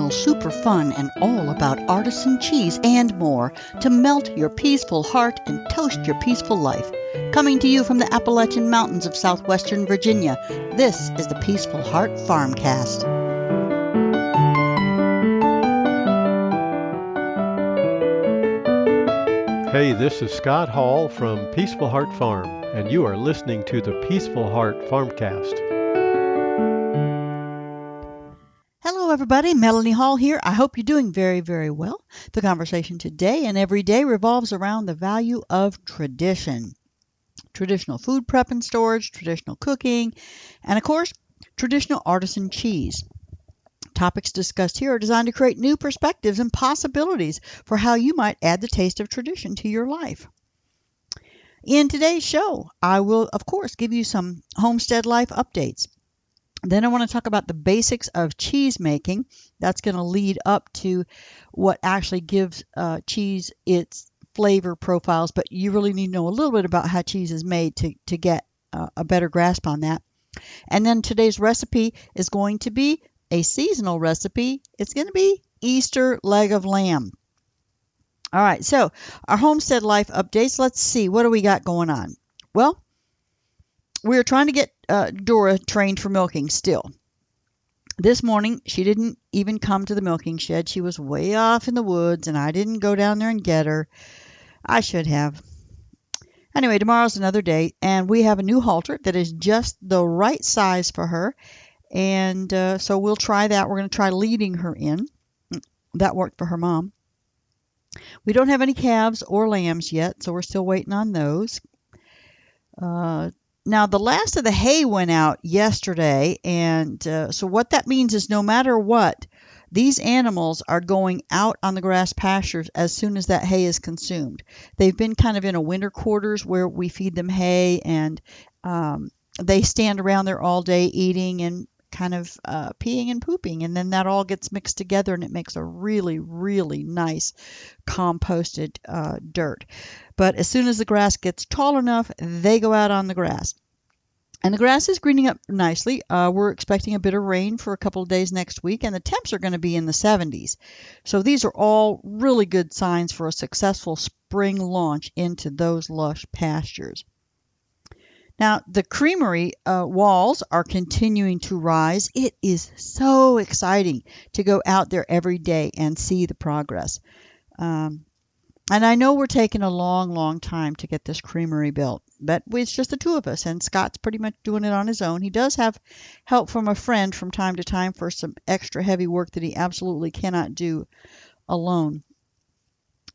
traditional, super fun, and all about artisan cheese and more to melt your peaceful heart and toast your peaceful life. Coming to you from the Appalachian Mountains of southwestern Virginia, this is the Peaceful Heart Farmcast. Hey, this is Scott Hall from Peaceful Heart Farm, and you are listening to the Peaceful Heart Farmcast. Hello, everybody. Melanie Hall here. I hope you're doing very, very well. The conversation today and every day revolves around the value of tradition. Traditional food prep and storage, traditional cooking, and of course, traditional artisan cheese. Topics discussed here are designed to create new perspectives and possibilities for how you might add the taste of tradition to your life. In today's show, I will, of course, give you some homestead life updates. Then I want to talk about the basics of cheese making. That's going to lead up to what actually gives cheese its flavor profiles, but you really need to know a little bit about how cheese is made to get a better grasp on that. And then today's recipe is going to be a seasonal recipe. It's going to be Easter leg of lamb. All right, so our homestead life updates. Let's see, what do we got going on? Well, we're trying to get Dora trained for milking still. This morning, she didn't even come to the milking shed. She was way off in the woods, and I didn't go down there and get her. I should have. Anyway, tomorrow's another day, and we have a new halter that is just the right size for her. And so we'll try that. We're going to try leading her in. That worked for her mom. We don't have any calves or lambs yet, so we're still waiting on those. Now, the last of the hay went out yesterday, and so what that means is no matter what, these animals are going out on the grass pastures as soon as that hay is consumed. They've been kind of in a winter quarters where we feed them hay, and they stand around there all day eating and kind of peeing and pooping, and then that all gets mixed together and it makes a really, really nice composted dirt. But as soon as the grass gets tall enough, they go out on the grass. And the grass is greening up nicely. We're expecting a bit of rain for a couple of days next week, and the temps are going to be in the 70s. So these are all really good signs for a successful spring launch into those lush pastures. Now, the creamery walls are continuing to rise. It is so exciting to go out there every day and see the progress. And I know we're taking a long, long time to get this creamery built, but it's just the two of us, and Scott's pretty much doing it on his own. He does have help from a friend from time to time for some extra heavy work that he absolutely cannot do alone.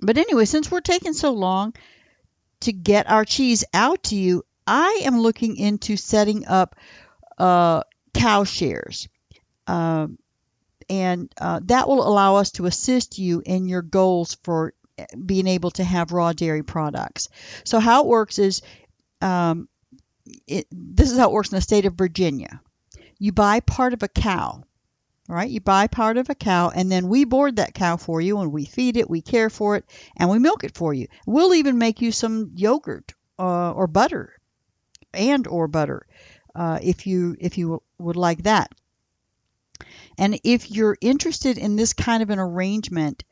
But anyway, since we're taking so long to get our cheese out to you, I am looking into setting up cow shares, and that will allow us to assist you in your goals for being able to have raw dairy products. So how it works is, this is how it works in the state of Virginia. You buy part of a cow, right? You buy part of a cow, and then we board that cow for you, and we feed it, we care for it, and we milk it for you. We'll even make you some yogurt or butter. Or butter, if you would like that. And if you're interested in this kind of an arrangement,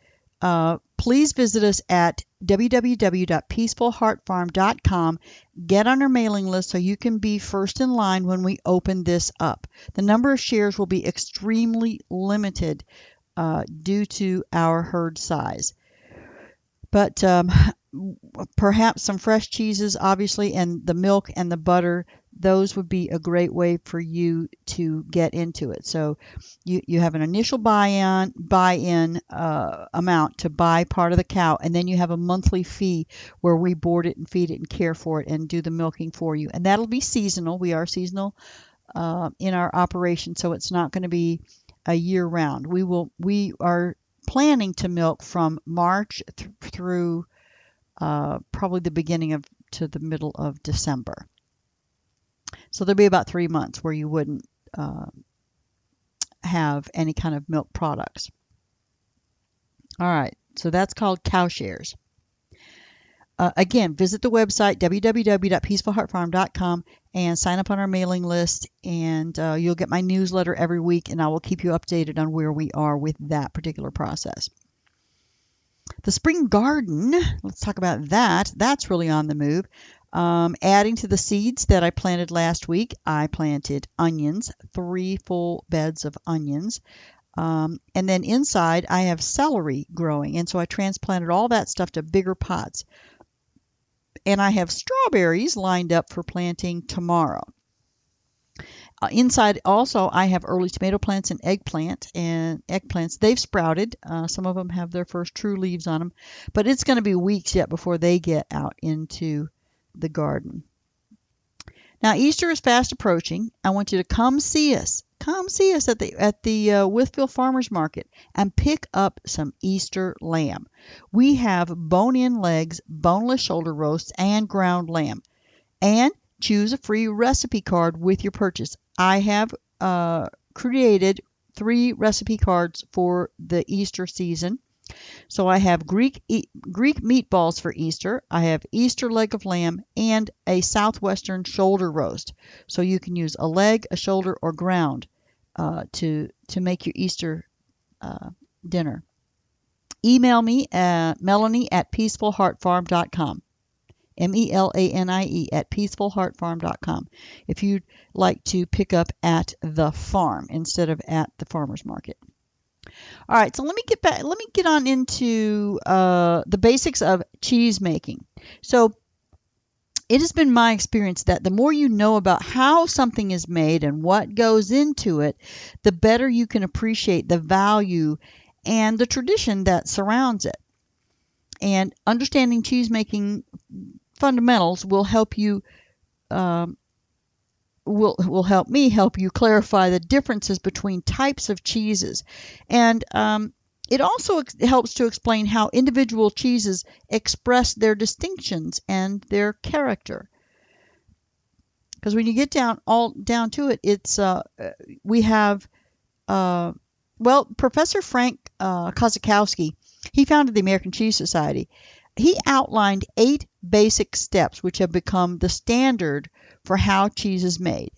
please visit us at www.peacefulheartfarm.com. Get on our mailing list so you can be first in line when we open this up. The number of shares will be extremely limited due to our herd size. But perhaps some fresh cheeses, obviously, and the milk and the butter, those would be a great way for you to get into it. So you have an initial buy-in amount to buy part of the cow, and then you have a monthly fee where we board it and feed it and care for it and do the milking for you. And that'll be seasonal. We are seasonal in our operation, so it's not going to be a year-round. We are planning to milk from March through probably the beginning to the middle of December. So there'll be about 3 months where you wouldn't have any kind of milk products. All right, so that's called cow shares. Again, visit the website www.peacefulheartfarm.com and sign up on our mailing list, and you'll get my newsletter every week, and I will keep you updated on where we are with that particular process. The spring garden, let's talk about that. That's really on the move. Adding to the seeds that I planted last week, I planted onions, 3 full beds of onions. And then inside, I have celery growing, and so I transplanted all that stuff to bigger pots. And I have strawberries lined up for planting tomorrow. Inside also, I have early tomato plants and eggplants. They've sprouted. Some of them have their first true leaves on them, but it's going to be weeks yet before they get out into the garden. Now, Easter is fast approaching. I want you to come see us. Come see us at the Wytheville Farmers Market and pick up some Easter lamb. We have bone-in legs, boneless shoulder roasts, and ground lamb. And choose a free recipe card with your purchase. I have created 3 recipe cards for the Easter season. So I have Greek meatballs for Easter. I have Easter leg of lamb and a southwestern shoulder roast. So you can use a leg, a shoulder, or ground to make your Easter dinner. Email me at melanie@peacefulheartfarm.com. MELANIE at peacefulheartfarm.com if you'd like to pick up at the farm instead of at the farmer's market. All right, so let me get on into the basics of cheese making. So it has been my experience that the more you know about how something is made and what goes into it, the better you can appreciate the value and the tradition that surrounds it. And understanding cheese making fundamentals will help you will help me help you clarify the differences between types of cheeses, and it also helps to explain how individual cheeses express their distinctions and their character. Because when you get down to it, it's we have Professor Frank Kozakowski, he founded the American Cheese Society. He outlined 8 basic steps which have become the standard for how cheese is made.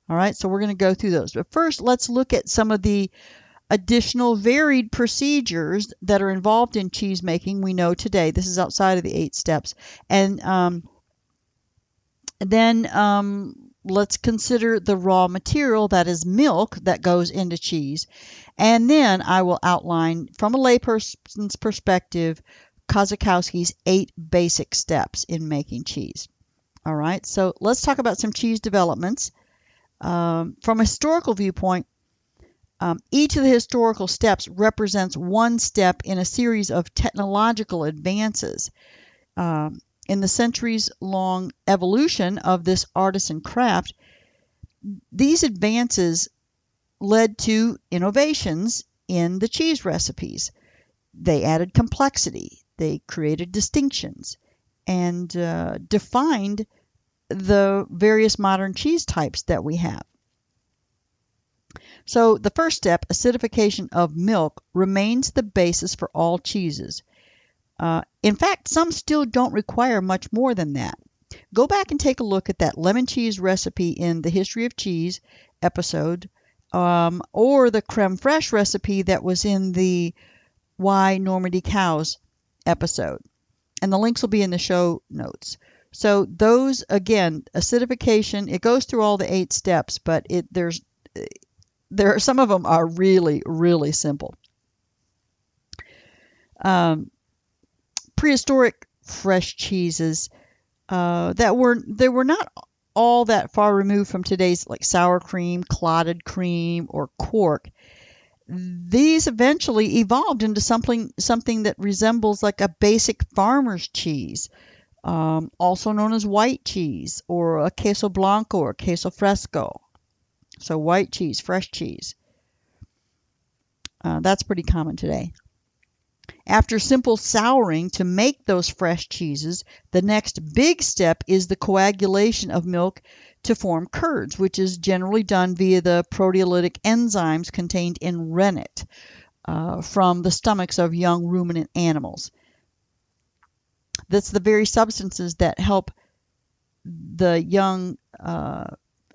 All right, so we're going to go through those. But first, let's look at some of the additional varied procedures that are involved in cheese making we know today. This is outside of the 8 steps. And then let's consider the raw material, that is milk, that goes into cheese. And then I will outline, from a layperson's perspective, Kozakowski's 8 basic steps in making cheese. All right, so let's talk about some cheese developments. From a historical viewpoint, each of the historical steps represents one step in a series of technological advances. In the centuries-long evolution of this artisan craft, these advances led to innovations in the cheese recipes. They added complexity. They created distinctions and defined the various modern cheese types that we have. So the first step, acidification of milk, remains the basis for all cheeses. In fact, some still don't require much more than that. Go back and take a look at that lemon cheese recipe in the History of Cheese episode, or the creme fraiche recipe that was in the Why Normandy Cows episode. And the links will be in the show notes. So those, again, acidification, it goes through all the 8 steps, but some of them are really, really simple. Prehistoric fresh cheeses they were not all that far removed from today's, like sour cream, clotted cream, or quark. These eventually evolved into something that resembles like a basic farmer's cheese, also known as white cheese, or a queso blanco or queso fresco. So white cheese, fresh cheese. That's pretty common today. After simple souring to make those fresh cheeses, the next big step is the coagulation of milk to form curds, which is generally done via the proteolytic enzymes contained in rennet from the stomachs of young ruminant animals. That's the very substances that help the young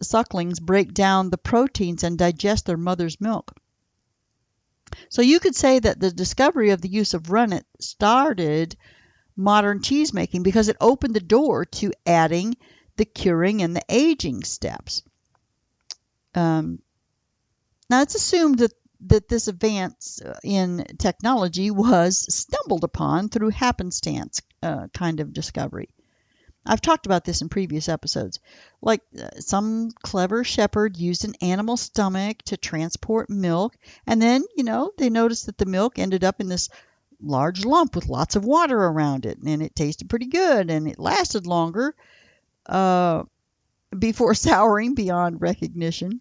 sucklings break down the proteins and digest their mother's milk. So you could say that the discovery of the use of rennet started modern cheesemaking because it opened the door to adding the curing and the aging steps. Now, it's assumed that this advance in technology was stumbled upon through happenstance kind of discovery. I've talked about this in previous episodes. Like some clever shepherd used an animal stomach to transport milk, and then, they noticed that the milk ended up in this large lump with lots of water around it, and it tasted pretty good, and it lasted longer before souring beyond recognition.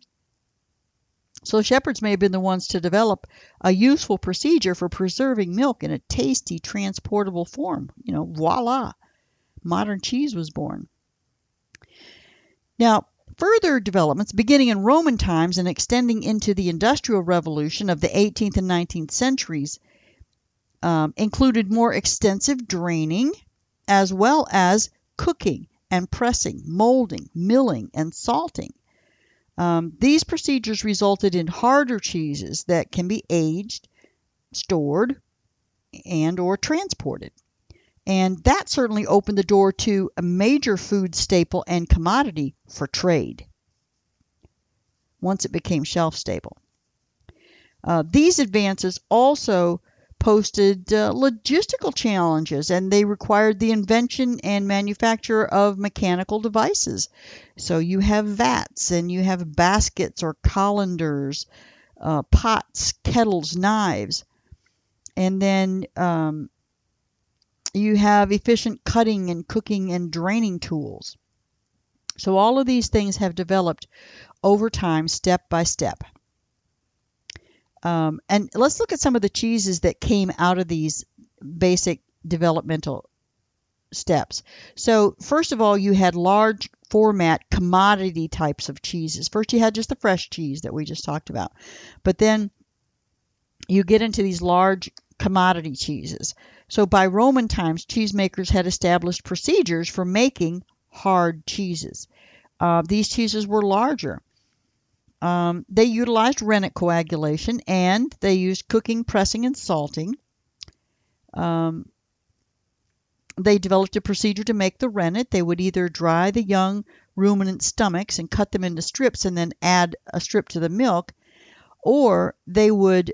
So shepherds may have been the ones to develop a useful procedure for preserving milk in a tasty, transportable form. Voila, modern cheese was born. Now, further developments beginning in Roman times and extending into the Industrial Revolution of the 18th and 19th centuries included more extensive draining as well as cooking and pressing, molding, milling, and salting. These procedures resulted in harder cheeses that can be aged, stored, and or transported. And that certainly opened the door to a major food staple and commodity for trade once it became shelf stable. These advances also posted logistical challenges, and they required the invention and manufacture of mechanical devices. So you have vats, and you have baskets or colanders, pots, kettles, knives, and then you have efficient cutting and cooking and draining tools. So all of these things have developed over time, step by step. And let's look at some of the cheeses that came out of these basic developmental steps. So first of all, you had large format commodity types of cheeses. First, you had just the fresh cheese that we just talked about. But then you get into these large commodity cheeses. So by Roman times, cheesemakers had established procedures for making hard cheeses. These cheeses were larger. They utilized rennet coagulation, and they used cooking, pressing, and salting. They developed a procedure to make the rennet. They would either dry the young ruminant stomachs and cut them into strips and then add a strip to the milk, or they would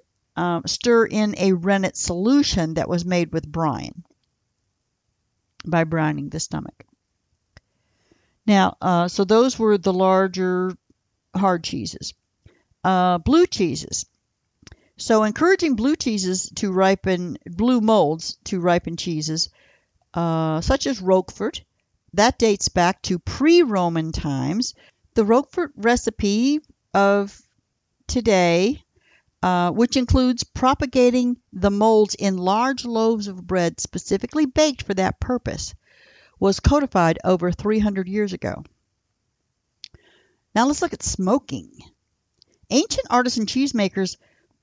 stir in a rennet solution that was made with brine by brining the stomach. Now, so those were the larger hard cheeses. Blue cheeses. So encouraging blue molds to ripen cheeses, such as Roquefort, that dates back to pre-Roman times. The Roquefort recipe of today, which includes propagating the molds in large loaves of bread specifically baked for that purpose, was codified over 300 years ago. Now let's look at smoking. Ancient artisan cheesemakers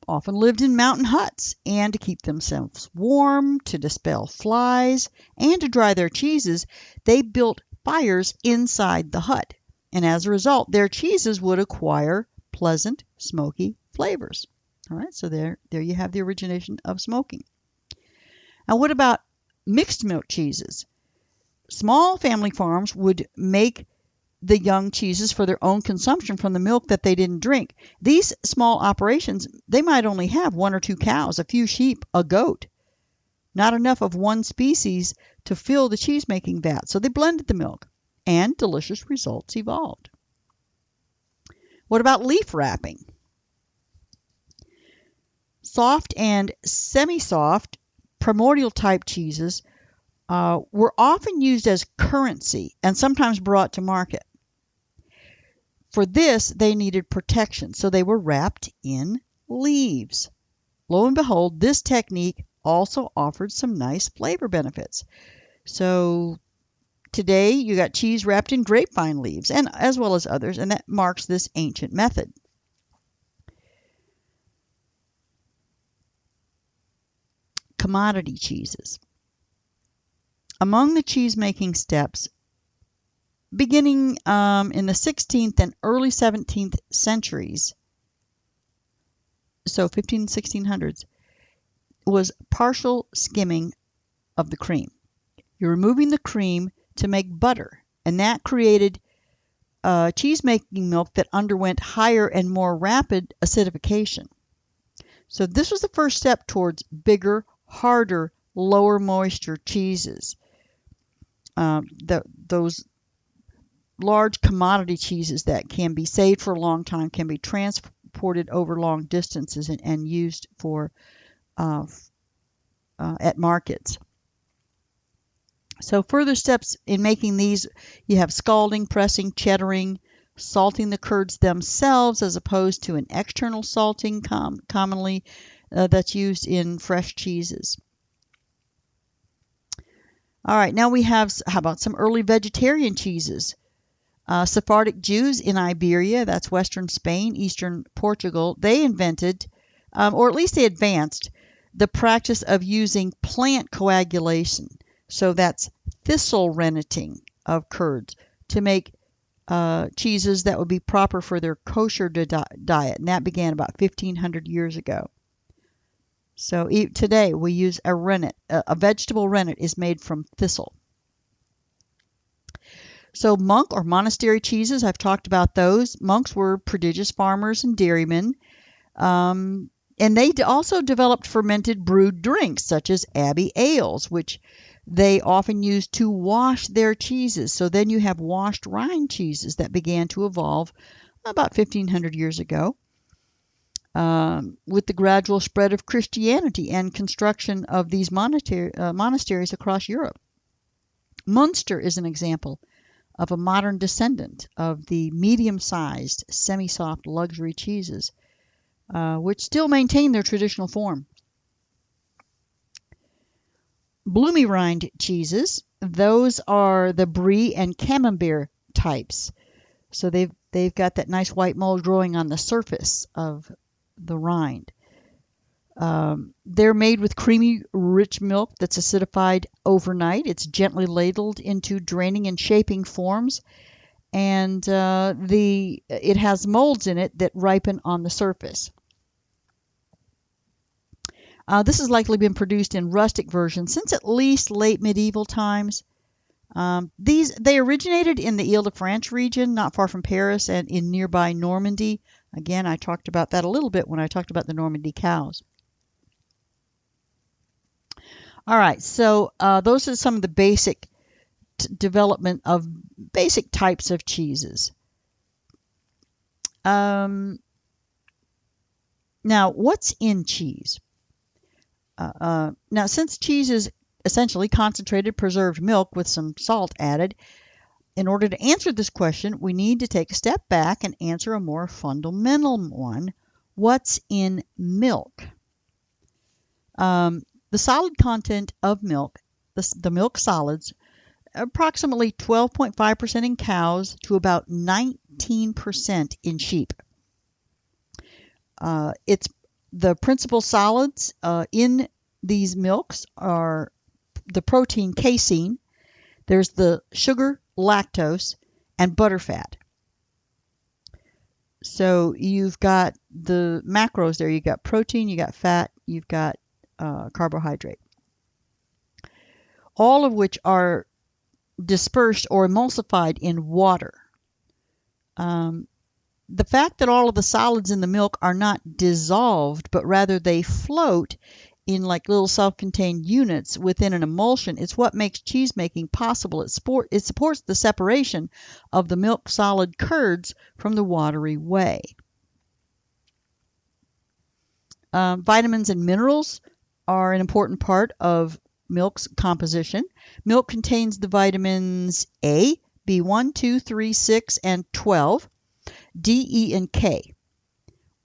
often lived in mountain huts, and to keep themselves warm, to dispel flies, and to dry their cheeses, they built fires inside the hut. And as a result, their cheeses would acquire pleasant, smoky flavors. All right, so there you have the origination of smoking. Now, what about mixed milk cheeses? Small family farms would make the young cheeses for their own consumption from the milk that they didn't drink. These small operations, they might only have 1 or 2 cows, a few sheep, a goat. Not enough of one species to fill the cheese-making vat. So they blended the milk, and delicious results evolved. What about leaf wrapping? Soft and semi-soft primordial type cheeses were often used as currency and sometimes brought to market. For this, they needed protection, so they were wrapped in leaves. Lo and behold, this technique also offered some nice flavor benefits. So today, you got cheese wrapped in grapevine leaves, and as well as others, and that marks this ancient method. Commodity cheeses. Among the cheese-making steps, beginning in the 16th and early 17th centuries, so 15 and 1600s, was partial skimming of the cream. You're removing the cream to make butter, and that created cheese-making milk that underwent higher and more rapid acidification. So this was the first step towards bigger, harder, lower moisture cheeses. Those large commodity cheeses that can be saved for a long time can be transported over long distances and used for at markets. So further steps in making these, you have scalding, pressing, cheddaring, salting the curds themselves as opposed to an external salting commonly that's used in fresh cheeses. All right, now we have, how about some early vegetarian cheeses? Sephardic Jews in Iberia, that's western Spain, eastern Portugal, they invented, or at least they advanced, the practice of using plant coagulation. So that's thistle renneting of curds to make cheeses that would be proper for their kosher diet. And that began about 1,500 years ago. So today we use a rennet. A vegetable rennet is made from thistle. So monk or monastery cheeses, I've talked about those. Monks were prodigious farmers and dairymen. And they also developed fermented brewed drinks such as abbey ales, which they often used to wash their cheeses. So then you have washed rind cheeses that began to evolve about 1,500 years ago with the gradual spread of Christianity and construction of these monasteries across Europe. Munster is an example of a modern descendant of the medium-sized, semi-soft luxury cheeses, which still maintain their traditional form. Bloomy rind cheeses, those are the brie and camembert types. So they've got that nice white mold growing on the surface of the rind. They're made with creamy, rich milk that's acidified overnight. It's gently ladled into draining and shaping forms, and it has molds in it that ripen on the surface. This has likely been produced in rustic versions since at least late medieval times. They originated in the Ile-de-France region, not far from Paris, and in nearby Normandy. Again, I talked about that a little bit when I talked about the Normandy cows. All right, so those are some of the basic development of basic types of cheeses. Now, what's in cheese? Now, since cheese is essentially concentrated preserved milk with some salt added, in order to answer this question, we need to take a step back and answer a more fundamental one. What's in milk? The solid content of milk, the milk solids, approximately 12.5% in cows to about 19% in sheep. It's the principal solids in these milks are the protein casein, there's the sugar, lactose, and butterfat. So you've got the macros there. You've got protein, you've got fat, you've got carbohydrate. All of which are dispersed or emulsified in water. The fact that all of the solids in the milk are not dissolved, but rather they float in like little self-contained units within an emulsion is what makes cheese making possible. It supports the separation of the milk solid curds from the watery whey. Vitamins and minerals are an important part of milk's composition. Milk contains the vitamins A, B1, 2, 3, 6, and 12, D, E, and K.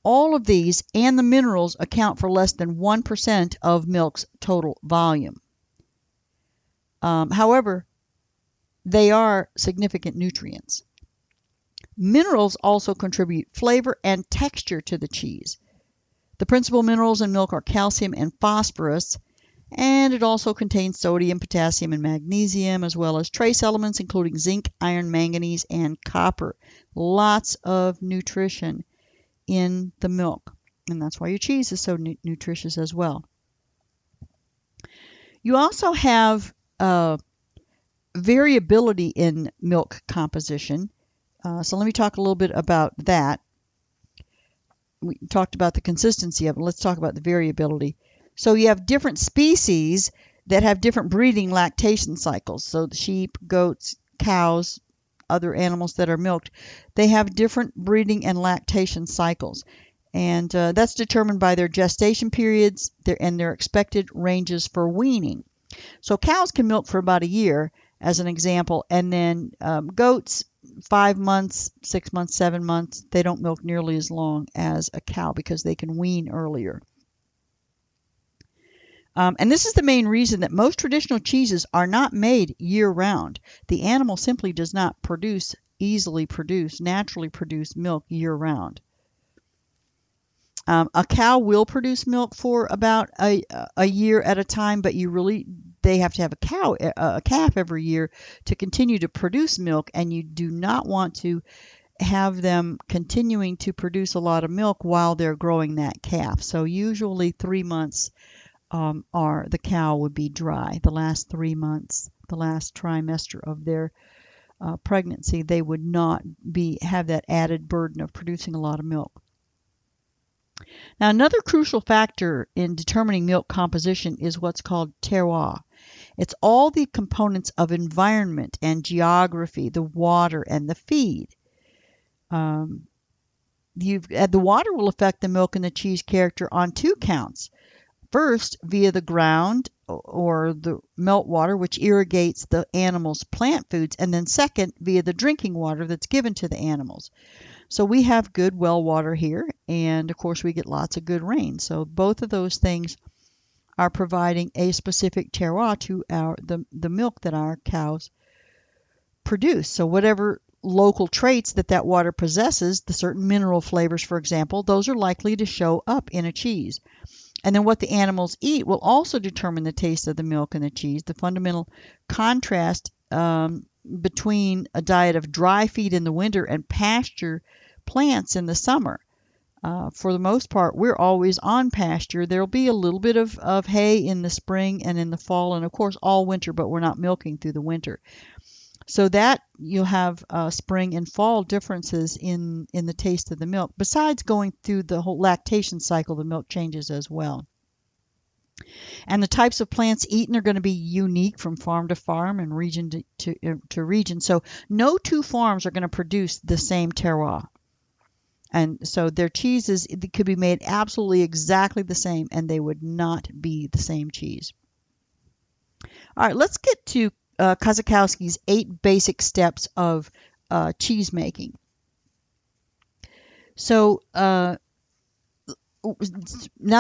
All of these and the minerals account for less than 1% of milk's total volume. However, they are significant nutrients. Minerals also contribute flavor and texture to the cheese. The principal minerals in milk are calcium and phosphorus, And it also contains sodium, potassium, and magnesium, as well as trace elements including zinc, iron, manganese, and copper. Lots of nutrition in the milk, and that's why your cheese is so nutritious as well. You also have variability in milk composition. So let me talk a little bit about that. We talked about the consistency of it. Let's talk about the variability. So you have different species that have different breeding lactation cycles. So the sheep, goats, cows, other animals that are milked, they have different breeding and lactation cycles. And that's determined by their gestation periods and their expected ranges for weaning. So cows can milk for about a year, as an example, and then goats, 5 months, 6 months, 7 months, they don't milk nearly as long as a cow because they can wean earlier. And this is the main reason that most traditional cheeses are not made year-round. The animal simply does not naturally produce milk year-round. A cow will produce milk for about a year at a time, but they have to have a calf every year to continue to produce milk, and you do not want to have them continuing to produce a lot of milk while they're growing that calf. So usually 3 months the cow would be dry. The last 3 months, the last trimester of their pregnancy, they would not have that added burden of producing a lot of milk. Now, another crucial factor in determining milk composition is what's called terroir. It's all the components of environment and geography, the water and the feed. The water will affect the milk and the cheese character on 2 counts. First, via the ground or the meltwater, which irrigates the animals' plant foods, and then second, via the drinking water that's given to the animals. So we have good well water here, and of course we get lots of good rain. So both of those things are providing a specific terroir to the milk that our cows produce. So whatever local traits that water possesses, the certain mineral flavors, for example, those are likely to show up in a cheese. And then what the animals eat will also determine the taste of the milk and the cheese. The fundamental contrast between a diet of dry feed in the winter and pasture plants in the summer. For the most part, we're always on pasture. There'll be a little bit of hay in the spring and in the fall, and of course all winter, but we're not milking through the winter. So that you'll have spring and fall differences in the taste of the milk. Besides going through the whole lactation cycle, the milk changes as well. And the types of plants eaten are going to be unique from farm to farm and region to region. So no 2 farms are going to produce the same terroir. And so their cheeses could be made absolutely exactly the same, and they would not be the same cheese. All right, let's get to Kozakowski's 8 basic steps of cheese making. So now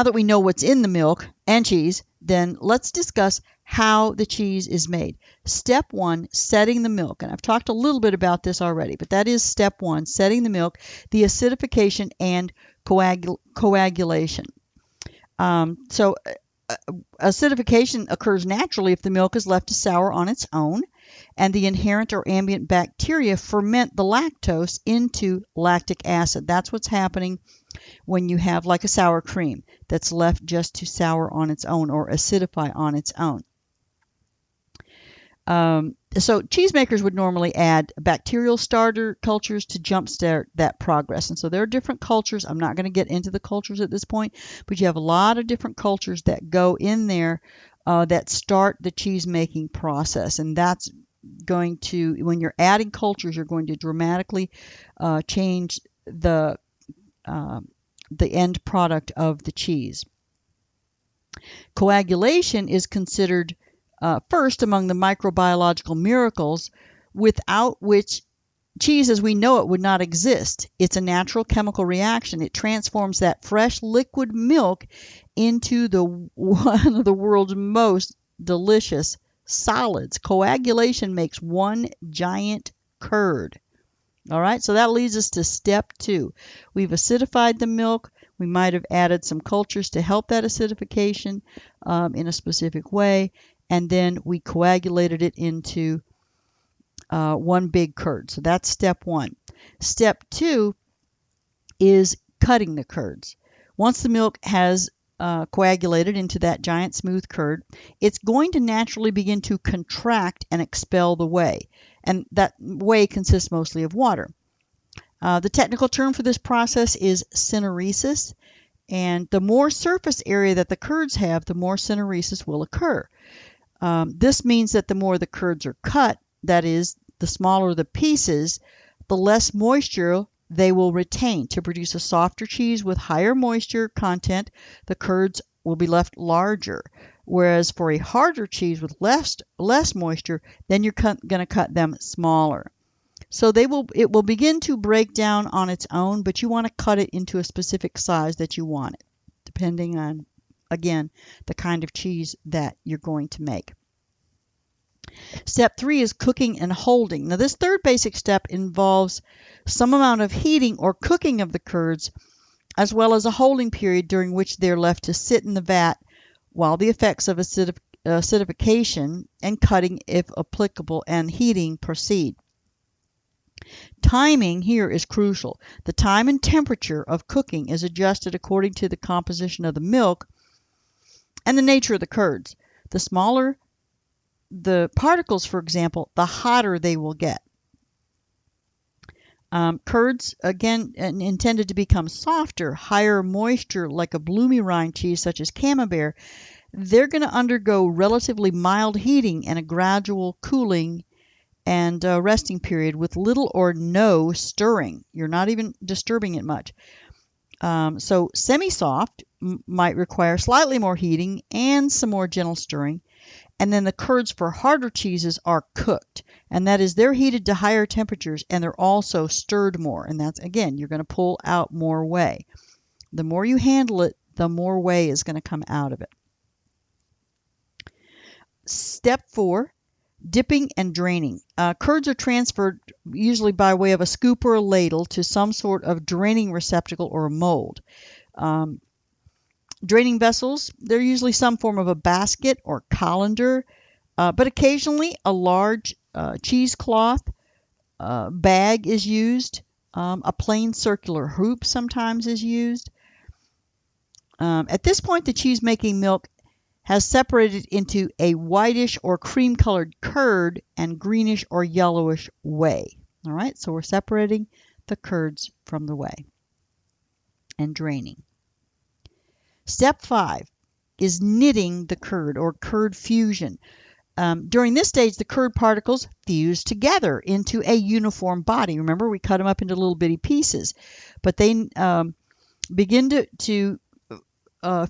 that we know what's in the milk and cheese, then let's discuss how the cheese is made. Step 1, setting the milk. And I've talked a little bit about this already, but that is step 1, setting the milk, the acidification and coagulation. Acidification occurs naturally if the milk is left to sour on its own, and the inherent or ambient bacteria ferment the lactose into lactic acid. That's what's happening when you have like a sour cream that's left just to sour on its own or acidify on its own. So cheesemakers would normally add bacterial starter cultures to jumpstart that progress. And so there are different cultures. I'm not going to get into the cultures at this point, but you have a lot of different cultures that go in there that start the cheese making process. And that's going to, when you're adding cultures, you're going to dramatically change the end product of the cheese. Coagulation is considered first among the microbiological miracles without which cheese as we know it would not exist. It's a natural chemical reaction. It transforms that fresh liquid milk into one of the world's most delicious solids. Coagulation makes one giant curd. All right, so that leads us to step 2. We've acidified the milk. We might have added some cultures to help that acidification in a specific way, and then we coagulated it into one big curd. So that's step 1. Step 2 is cutting the curds. Once the milk has coagulated into that giant smooth curd, it's going to naturally begin to contract and expel the whey. And that whey consists mostly of water. The technical term for this process is syneresis. And the more surface area that the curds have, the more syneresis will occur. This means that the more the curds are cut, that is, the smaller the pieces, the less moisture they will retain. To produce a softer cheese with higher moisture content, the curds will be left larger. Whereas for a harder cheese with less moisture, then you're going to cut them smaller. So it will begin to break down on its own, but you want to cut it into a specific size that you want it, depending on, again, the kind of cheese that you're going to make. Step 3 is cooking and holding. Now, this third basic step involves some amount of heating or cooking of the curds, as well as a holding period during which they're left to sit in the vat while the effects of acidification and cutting, if applicable, and heating proceed. Timing here is crucial. The time and temperature of cooking is adjusted according to the composition of the milk and the nature of the curds. The smaller the particles, for example, the hotter they will get. Curds, again, intended to become softer, higher moisture, like a bloomy rind cheese such as Camembert, they're going to undergo relatively mild heating and a gradual cooling and resting period with little or no stirring. You're not even disturbing it much. So semi-soft might require slightly more heating and some more gentle stirring. And then the curds for harder cheeses are cooked. And that is, they're heated to higher temperatures and they're also stirred more. And that's, again, you're going to pull out more whey. The more you handle it, the more whey is going to come out of it. Step 4, dipping and draining. Curds are transferred usually by way of a scoop or a ladle to some sort of draining receptacle or a mold. Draining vessels, they're usually some form of a basket or colander, but occasionally a large cheesecloth bag is used. A plain circular hoop sometimes is used. At this point, the cheese-making milk has separated into a whitish or cream-colored curd and greenish or yellowish whey. All right, so we're separating the curds from the whey and draining. Step 5 is knitting the curd or curd fusion. During this stage, the curd particles fuse together into a uniform body. Remember, we cut them up into little bitty pieces, but they begin to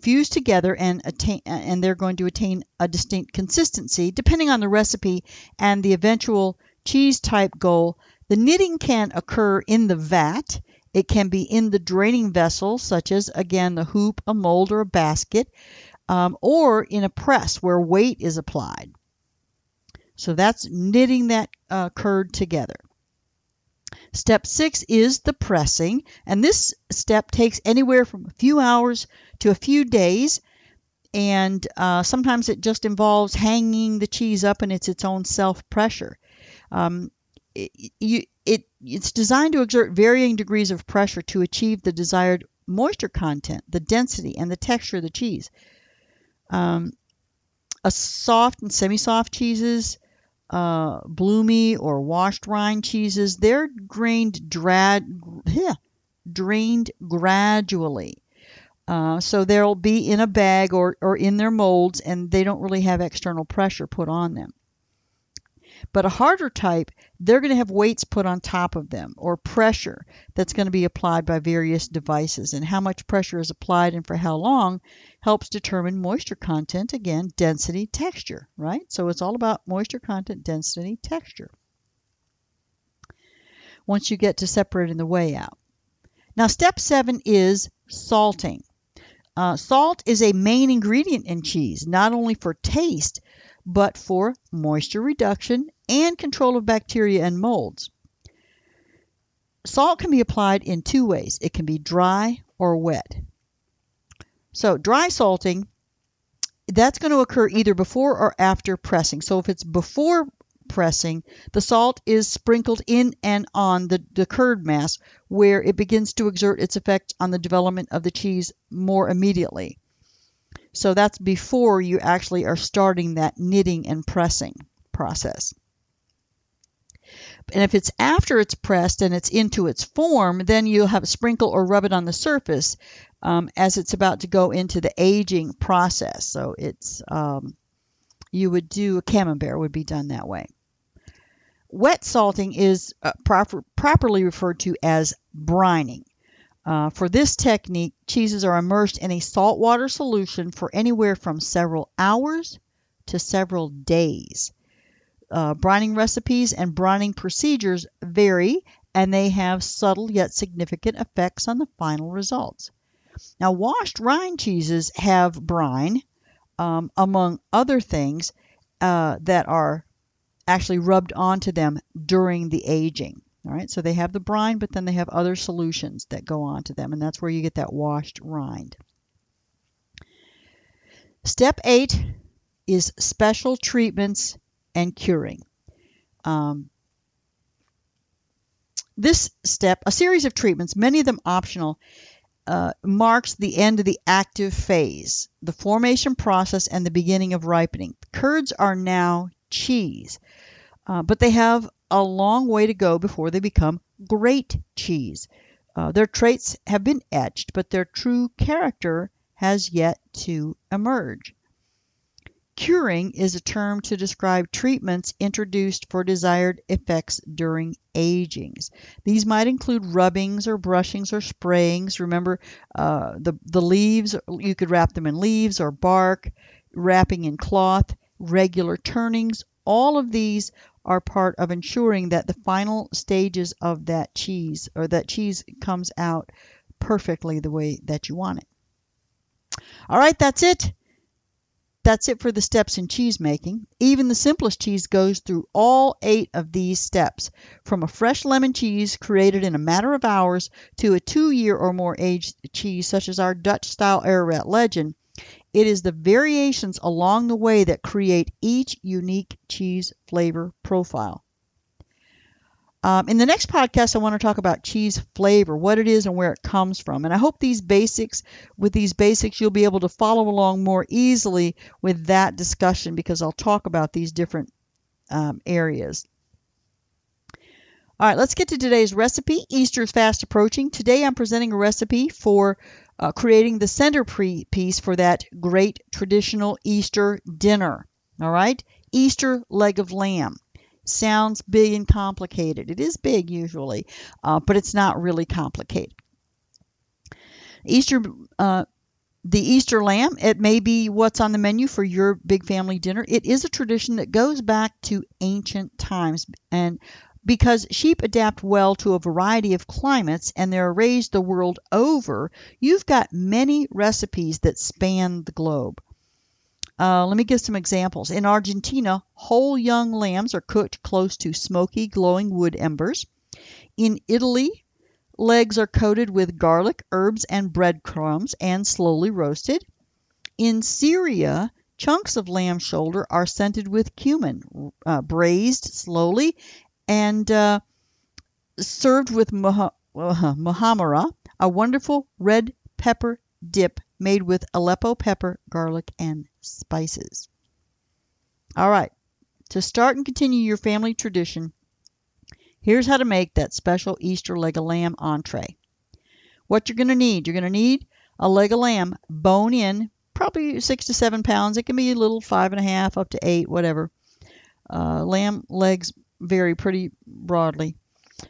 fuse together and they're going to attain a distinct consistency depending on the recipe and the eventual cheese type goal. The knitting can occur in the vat. It can be in the draining vessel, such as, again, the hoop, a mold, or a basket, or in a press where weight is applied. So that's knitting that curd together. Step 6 is the pressing, and this step takes anywhere from a few hours to a few days, and sometimes it just involves hanging the cheese up and it's its own self-pressure. It's designed to exert varying degrees of pressure to achieve the desired moisture content, the density, and the texture of the cheese. A soft and semi-soft cheeses, bloomy or washed rind cheeses, they're drained gradually. So they'll be in a bag or in their molds, and they don't really have external pressure put on them. But a harder type, they're going to have weights put on top of them, or pressure that's going to be applied by various devices. And how much pressure is applied and for how long helps determine moisture content, again, density, texture, right? So it's all about moisture content, density, texture, once you get to separating the whey out. Now, step 7 is salting. Salt is a main ingredient in cheese, not only for taste, but for moisture reduction and control of bacteria and molds. Salt can be applied in two ways. It can be dry or wet. So dry salting, that's going to occur either before or after pressing. So if it's before pressing, the salt is sprinkled in and on the curd mass, where it begins to exert its effect on the development of the cheese more immediately. So that's before you actually are starting that knitting and pressing process. And if it's after it's pressed and it's into its form, then you'll have a sprinkle or rub it on the surface as it's about to go into the aging process. So it's you would do a camembert would be done that way. Wet salting is properly referred to as brining. For this technique, cheeses are immersed in a saltwater solution for anywhere from several hours to several days. Brining recipes and brining procedures vary, and they have subtle yet significant effects on the final results. Now, washed rind cheeses have brine, among other things, that are actually rubbed onto them during the aging. All right, so they have the brine, but then they have other solutions that go onto them, and that's where you get that washed rind. Step 8 is special treatments and curing. This step, a series of treatments, many of them optional, marks the end of the active phase, the formation process, and the beginning of ripening. Curds are now cheese, but they have a long way to go before they become great cheese. Their traits have been etched, but their true character has yet to emerge. Curing is a term to describe treatments introduced for desired effects during agings. These might include rubbings or brushings or sprayings. Remember, the leaves, you could wrap them in leaves or bark, wrapping in cloth, regular turnings. All of these are part of ensuring that the final stages of that cheese, or that cheese, comes out perfectly the way that you want it. All right, that's it. That's it for the steps in cheese making. Even the simplest cheese goes through all 8 of these steps, from a fresh lemon cheese created in a matter of hours to a 2-year or more aged cheese such as our Dutch-style Ararat Legend. It is the variations along the way that create each unique cheese flavor profile. In the next podcast, I want to talk about cheese flavor, what it is and where it comes from. And I hope with these basics, you'll be able to follow along more easily with that discussion, because I'll talk about these different areas. All right, let's get to today's recipe. Easter is fast approaching. Today I'm presenting a recipe for creating the centerpiece for that great traditional Easter dinner. All right, Easter leg of lamb. Sounds big and complicated. It is big usually, but it's not really complicated. The Easter lamb, it may be what's on the menu for your big family dinner. It is a tradition that goes back to ancient times, and because sheep adapt well to a variety of climates and they're raised the world over, you've got many recipes that span the globe. Let me give some examples. In Argentina, whole young lambs are cooked close to smoky, glowing wood embers. In Italy, legs are coated with garlic, herbs, and breadcrumbs and slowly roasted. In Syria, chunks of lamb shoulder are scented with cumin, braised slowly, and served with muhammara, a wonderful red pepper dip made with Aleppo pepper, garlic, and spices. All right, to start and continue your family tradition, here's how to make that special Easter leg of lamb entree. What you're going to need a leg of lamb, bone in, probably 6 to 7 pounds. It can be a little 5.5 up to 8, whatever. Lamb legs vary pretty broadly.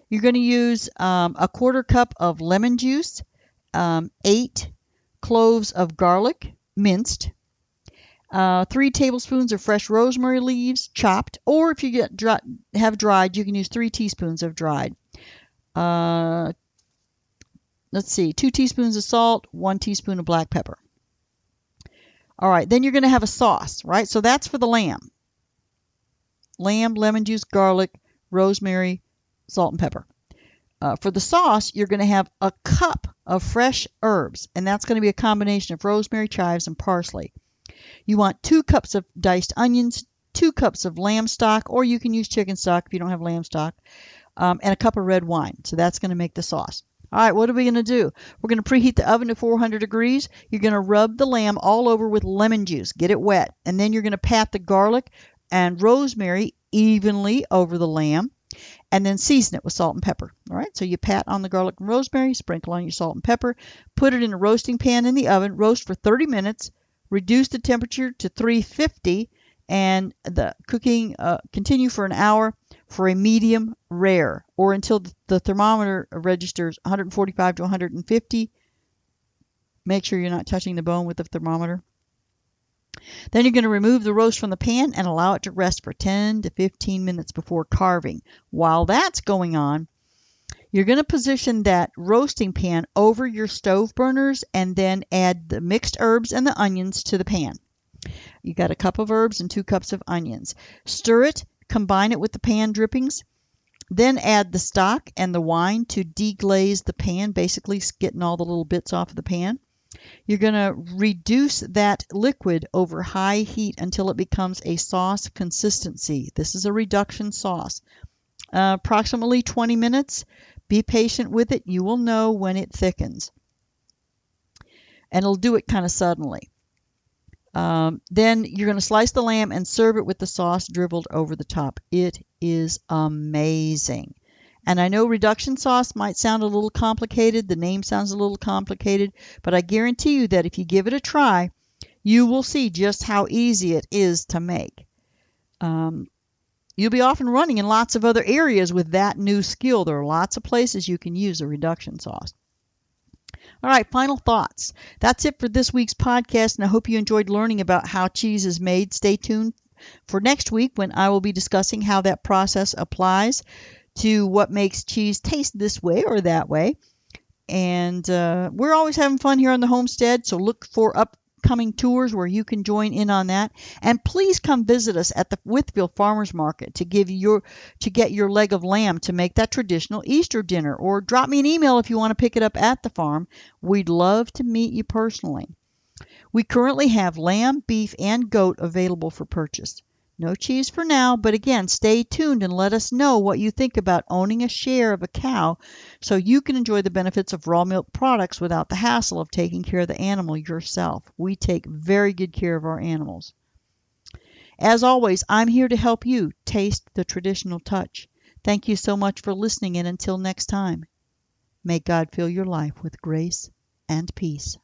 You're going to use a 1/4 cup of lemon juice, 8 cloves of garlic, minced, 3 tablespoons of fresh rosemary leaves, chopped, or if you have dried, you can use 3 teaspoons of dried. Let's see, 2 teaspoons of salt, 1 teaspoon of black pepper. All right, then you're going to have a sauce, right? So that's for the lamb. Lamb, lemon juice, garlic, rosemary, salt, and pepper. For the sauce, you're going to have a cup of fresh herbs, and that's going to be a combination of rosemary, chives, and parsley. You want 2 cups of diced onions, 2 cups of lamb stock, or you can use chicken stock if you don't have lamb stock, and a cup of red wine. So that's going to make the sauce. All right, what are we going to do? We're going to preheat the oven to 400 degrees. You're going to rub the lamb all over with lemon juice. Get it wet. And then you're going to pat the garlic and rosemary evenly over the lamb, and then season it with salt and pepper. All right, so you pat on the garlic and rosemary, sprinkle on your salt and pepper, put it in a roasting pan in the oven, roast for 30 minutes, reduce the temperature to 350, and the cooking continue for an hour for a medium rare, or until the thermometer registers 145 to 150. Make sure you're not touching the bone with the thermometer. Then you're going to remove the roast from the pan and allow it to rest for 10 to 15 minutes before carving. While that's going on, you're going to position that roasting pan over your stove burners and then add the mixed herbs and the onions to the pan. You got a cup of herbs and 2 cups of onions. Stir it, combine it with the pan drippings, then add the stock and the wine to deglaze the pan, basically getting all the little bits off of the pan. You're going to reduce that liquid over high heat until it becomes a sauce consistency. This is a reduction sauce. Approximately 20 minutes. Be patient with it. You will know when it thickens. And it'll do it kind of suddenly. Then you're going to slice the lamb and serve it with the sauce dribbled over the top. It is amazing. And I know reduction sauce might sound a little complicated. The name sounds a little complicated, but I guarantee you that if you give it a try, you will see just how easy it is to make. You'll be off and running in lots of other areas with that new skill. There are lots of places you can use a reduction sauce. All right, final thoughts. That's it for this week's podcast, and I hope you enjoyed learning about how cheese is made. Stay tuned for next week when I will be discussing how that process applies to what makes cheese taste this way or that way. And we're always having fun here on the homestead, so look for upcoming tours where you can join in on that. And please come visit us at the Withville Farmers Market to get your leg of lamb to make that traditional Easter dinner, or drop me an email if you want to pick it up at the farm. We'd love to meet you personally. We currently have lamb, beef, and goat available for purchase. No cheese for now, but again, stay tuned and let us know what you think about owning a share of a cow so you can enjoy the benefits of raw milk products without the hassle of taking care of the animal yourself. We take very good care of our animals. As always, I'm here to help you taste the traditional touch. Thank you so much for listening, and until next time, may God fill your life with grace and peace.